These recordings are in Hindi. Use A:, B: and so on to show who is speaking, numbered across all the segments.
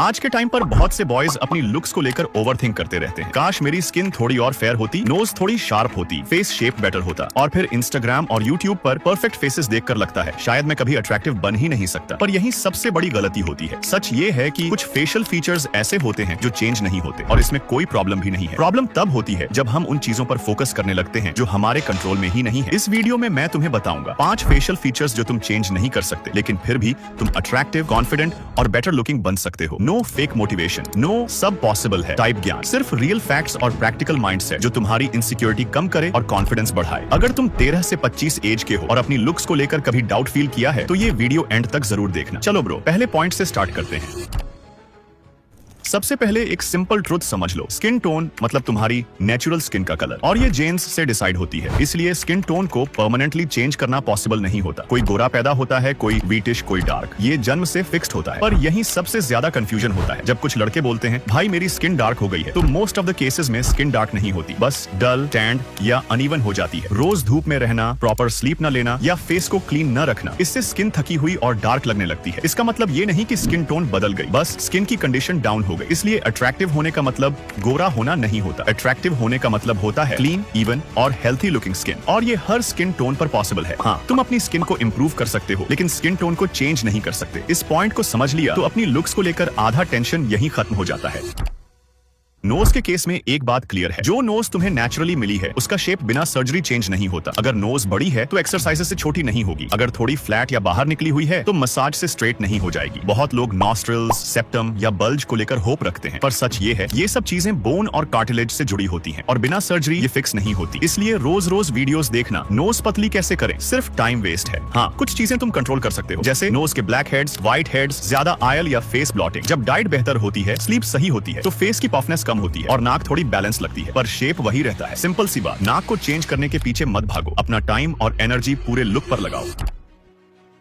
A: आज के टाइम पर बहुत से बॉयज अपनी लुक्स को लेकर ओवरथिंक करते रहते हैं। काश मेरी स्किन थोड़ी और फेयर होती, नोज थोड़ी शार्प होती, फेस शेप बेटर होता, और फिर इंस्टाग्राम और यूट्यूब पर परफेक्ट फेसेस देखकर लगता है शायद मैं कभी अट्रैक्टिव बन ही नहीं सकता। पर यही सबसे बड़ी गलती होती है। सच ये है कि कुछ फेशियल फीचर्स ऐसे होते हैं जो चेंज नहीं होते, और इसमें कोई प्रॉब्लम भी नहीं है। प्रॉब्लम तब होती है जब हम उन चीजों पर फोकस करने लगते हैं जो हमारे कंट्रोल में ही नहीं है। इस वीडियो में मैं तुम्हें बताऊंगा 5 फेशियल फीचर्स जो तुम चेंज नहीं कर सकते, लेकिन फिर भी तुम अट्रैक्टिव, कॉन्फिडेंट और बेटर लुकिंग बन सकते हो। नो फेक मोटिवेशन, नो सब पॉसिबल है टाइप ज्ञान, सिर्फ रियल फैक्ट्स और प्रैक्टिकल माइंडसेट जो तुम्हारी इनसिक्योरिटी कम करे और कॉन्फिडेंस बढ़ाए। अगर तुम 13 से 25 एज के हो और अपनी लुक्स को लेकर कभी डाउट फील किया है तो ये वीडियो एंड तक जरूर देखना। चलो ब्रो, पहले पॉइंट से स्टार्ट करते हैं। सबसे पहले एक सिंपल ट्रुथ समझ लो, स्किन टोन मतलब तुम्हारी नेचुरल स्किन का कलर, और ये जेन्स से डिसाइड होती है। इसलिए स्किन टोन को परमानेंटली चेंज करना पॉसिबल नहीं होता। कोई गोरा पैदा होता है, कोई व्हीटिश, कोई डार्क, ये जन्म से फिक्स्ड होता है। पर यही सबसे ज्यादा कंफ्यूजन होता है। जब कुछ लड़के बोलते हैं भाई मेरी स्किन डार्क हो गई है, तो मोस्ट ऑफ द केसेस में स्किन डार्क नहीं होती, बस डल, टैंड या अनइवन हो जाती है। रोज धूप में रहना, प्रॉपर स्लीप न लेना या फेस को क्लीन न रखना, इससे स्किन थकी हुई और डार्क लगने लगती है। इसका मतलब ये नहीं कि स्किन टोन बदल गई, बस स्किन की कंडीशन डाउन हो गई। इसलिए अट्रैक्टिव होने का मतलब गोरा होना नहीं होता। अट्रैक्टिव होने का मतलब होता है क्लीन, इवन और हेल्थी लुकिंग स्किन, और ये हर स्किन टोन पर पॉसिबल है। हाँ, तुम अपनी स्किन को इंप्रूव कर सकते हो, लेकिन स्किन टोन को चेंज नहीं कर सकते। इस पॉइंट को समझ लिया तो अपनी लुक्स को लेकर आधा टेंशन यहीं खत्म हो जाता है। नोज के केस में एक बात क्लियर है, जो नोज तुम्हें नेचुरली मिली है उसका शेप बिना सर्जरी चेंज नहीं होता। अगर नोज बड़ी है तो एक्सरसाइज से छोटी नहीं होगी, अगर थोड़ी फ्लैट या बाहर निकली हुई है तो मसाज से स्ट्रेट नहीं हो जाएगी। बहुत लोग नॉस्ट्रिल्स, सेप्टम या बल्ज को लेकर होप रखते हैं, पर सच ये है ये सब चीजें बोन और कार्टिलेज से जुड़ी होती हैं, और बिना सर्जरी ये फिक्स नहीं होती। इसलिए रोज रोज वीडियोस देखना नोज पतली कैसे करें सिर्फ टाइम वेस्ट है। हाँ, कुछ चीजें तुम कंट्रोल कर सकते हो, जैसे नोज के ब्लैक हेड्स, व्हाइट हेड्स, ज्यादा आयल या फेस ब्लॉटिंग। जब डाइट बेहतर होती है, स्लीप सही होती है, तो फेस की पफनेस कम होती है और नाक थोड़ी बैलेंस लगती है, पर शेप वही रहता है। सिंपल सी बात, नाक को चेंज करने के पीछे मत भागो, अपना टाइम और एनर्जी पूरे लुक पर लगाओ।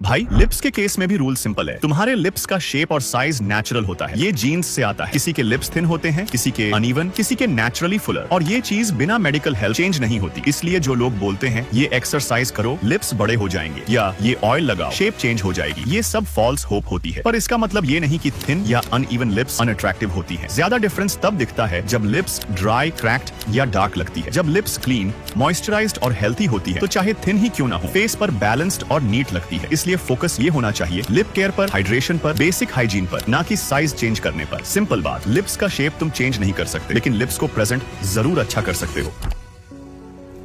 A: भाई, लिप्स के केस में भी रूल सिंपल है। तुम्हारे लिप्स का शेप और साइज नेचुरल होता है, ये जीन्स से आता है। किसी के लिप्स थिन होते हैं, किसी के अनइवन, किसी के नेचुरली फुलर, और ये चीज बिना मेडिकल हेल्प चेंज नहीं होती। इसलिए जो लोग बोलते हैं ये एक्सरसाइज करो लिप्स बड़े हो जाएंगे या ये ऑयल लगाओ शेप चेंज हो जाएगी, ये सब फॉल्स होप होती है। पर इसका मतलब ये नहीं कि थिन या अनइवन लिप्स अनअट्रैक्टिव होती है। ज्यादा डिफरेंस तब दिखता है जब लिप्स ड्राई, क्रैक्ड या डार्क लगती है। जब लिप्स क्लीन, मॉइस्चराइज्ड और हेल्थी होती है तो चाहे थिन ही क्यों ना हो, फेस पर बैलेंस्ड और नीट लगती है। इसलिए फोकस ये होना चाहिए लिप केयर पर, हाइड्रेशन पर, बेसिक हाइजीन पर, ना कि साइज चेंज करने पर। सिंपल बात, लिप्स का शेप तुम चेंज नहीं कर सकते, लेकिन लिप्स को प्रेजेंट जरूर अच्छा कर सकते हो।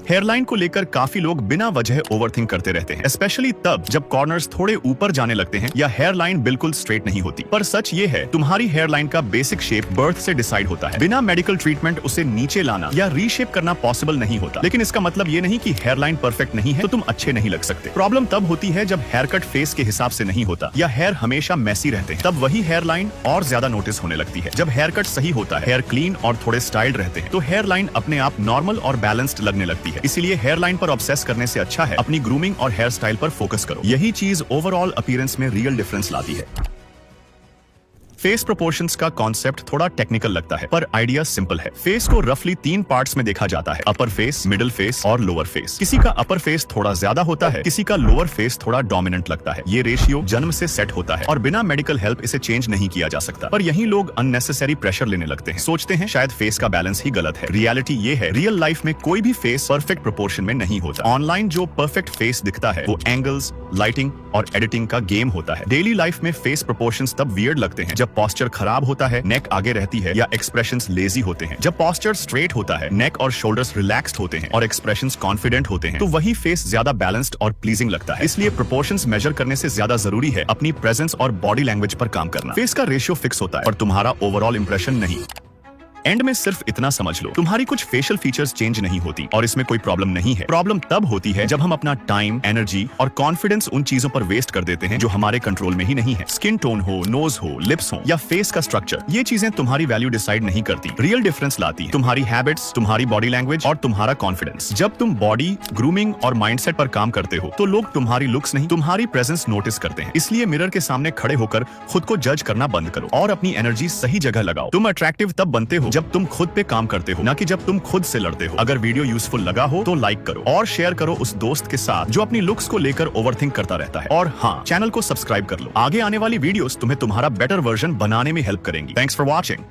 A: हेयरलाइन को लेकर काफी लोग बिना वजह ओवरथिंक करते रहते हैं, स्पेशली तब जब कॉर्नर्स थोड़े ऊपर जाने लगते हैं या हेयरलाइन बिल्कुल स्ट्रेट नहीं होती। पर सच ये है, तुम्हारी हेयरलाइन का बेसिक शेप बर्थ से डिसाइड होता है। बिना मेडिकल ट्रीटमेंट उसे नीचे लाना या रीशेप करना पॉसिबल नहीं होता। लेकिन इसका मतलब ये नहीं कि हेयरलाइन परफेक्ट नहीं है तो तुम अच्छे नहीं लग सकते। प्रॉब्लम तब होती है जब हेयर कट फेस के हिसाब से नहीं होता या हेयर हमेशा मैसी रहते हैं, तब वही हेयरलाइन और ज्यादा नोटिस होने लगती है। जब हेयर कट सही होता है, हेयर क्लीन और थोड़े स्टाइल्ड रहते हैं, तो हेयरलाइन अपने आप नॉर्मल और बैलेंस्ड लगने लगती है। इसीलिए हेयरलाइन पर ऑब्सेस करने से अच्छा है अपनी ग्रूमिंग और हेयर स्टाइल पर फोकस करो। यही चीज ओवरऑल अपीयरेंस में रियल डिफरेंस लाती है। फेस प्रोपोर्शंस का कॉन्सेप्ट थोड़ा टेक्निकल लगता है, पर आइडिया सिंपल है। फेस को रफली 3 पार्ट्स में देखा जाता है, अपर फेस, मिडिल फेस और लोअर फेस। किसी का अपर फेस थोड़ा ज्यादा होता है, किसी का लोअर फेस थोड़ा डोमिनेंट लगता है। ये रेशियो जन्म से सेट होता है और बिना मेडिकल हेल्प इसे चेंज नहीं किया जा सकता। पर यही लोग अननेसेसरी प्रेशर लेने लगते हैं, सोचते हैं शायद फेस का बैलेंस ही गलत है। रियलिटी ये है, रियल लाइफ में कोई भी फेस परफेक्ट प्रोपोर्शन में नहीं होता। ऑनलाइन जो परफेक्ट फेस दिखता है वो एंगल्स, लाइटिंग और एडिटिंग का गेम होता है। डेली लाइफ में फेस प्रोपोर्शंस तब वियर्ड लगते हैं जब पॉस्चर खराब होता है, नेक आगे रहती है या एक्सप्रेशंस लेजी होते हैं। जब पॉस्चर स्ट्रेट होता है, नेक और शोल्डर्स रिलैक्स्ड होते हैं और एक्सप्रेशंस कॉन्फिडेंट होते हैं, तो वही फेस ज्यादा बैलेंस्ड और प्लीजिंग लगता है। इसलिए प्रोपोर्शंस मेजर करने से ज्यादा जरूरी है अपनी प्रेजेंस और बॉडी लैंग्वेज पर काम करना। फेस का रेशियो फिक्स होता है और तुम्हारा ओवरऑल इंप्रेशन नहीं। एंड में सिर्फ इतना समझ लो, तुम्हारी कुछ फेशियल फीचर्स चेंज नहीं होती और इसमें कोई प्रॉब्लम नहीं है। प्रॉब्लम तब होती है जब हम अपना टाइम, एनर्जी और कॉन्फिडेंस उन चीजों पर वेस्ट कर देते हैं जो हमारे कंट्रोल में ही नहीं है। स्किन टोन हो, नोज हो, लिप्स हो या फेस का स्ट्रक्चर, ये चीजें तुम्हारी वैल्यू डिसाइड नहीं करती। रियल डिफरेंस लाती है तुम्हारी हैबिट्स, तुम्हारी बॉडी लैंग्वेज और तुम्हारा कॉन्फिडेंस। जब तुम बॉडी, ग्रूमिंग और माइंडसेट पर काम करते हो तो लोग तुम्हारी लुक्स नहीं, तुम्हारी प्रेजेंस नोटिस करते हैं। इसलिए मिरर के सामने खड़े होकर खुद को जज करना बंद करो और अपनी एनर्जी सही जगह लगाओ। तुम अट्रैक्टिव तब बनते हो जब तुम खुद पे काम करते हो, ना कि जब तुम खुद से लड़ते हो। अगर वीडियो यूजफुल लगा हो तो लाइक करो और शेयर करो उस दोस्त के साथ जो अपनी लुक्स को लेकर ओवरथिंक करता रहता है। और हाँ, चैनल को सब्सक्राइब कर लो। आगे आने वाली वीडियोस तुम्हें तुम्हारा बेटर वर्जन बनाने में हेल्प करेंगी। Thanks for watching.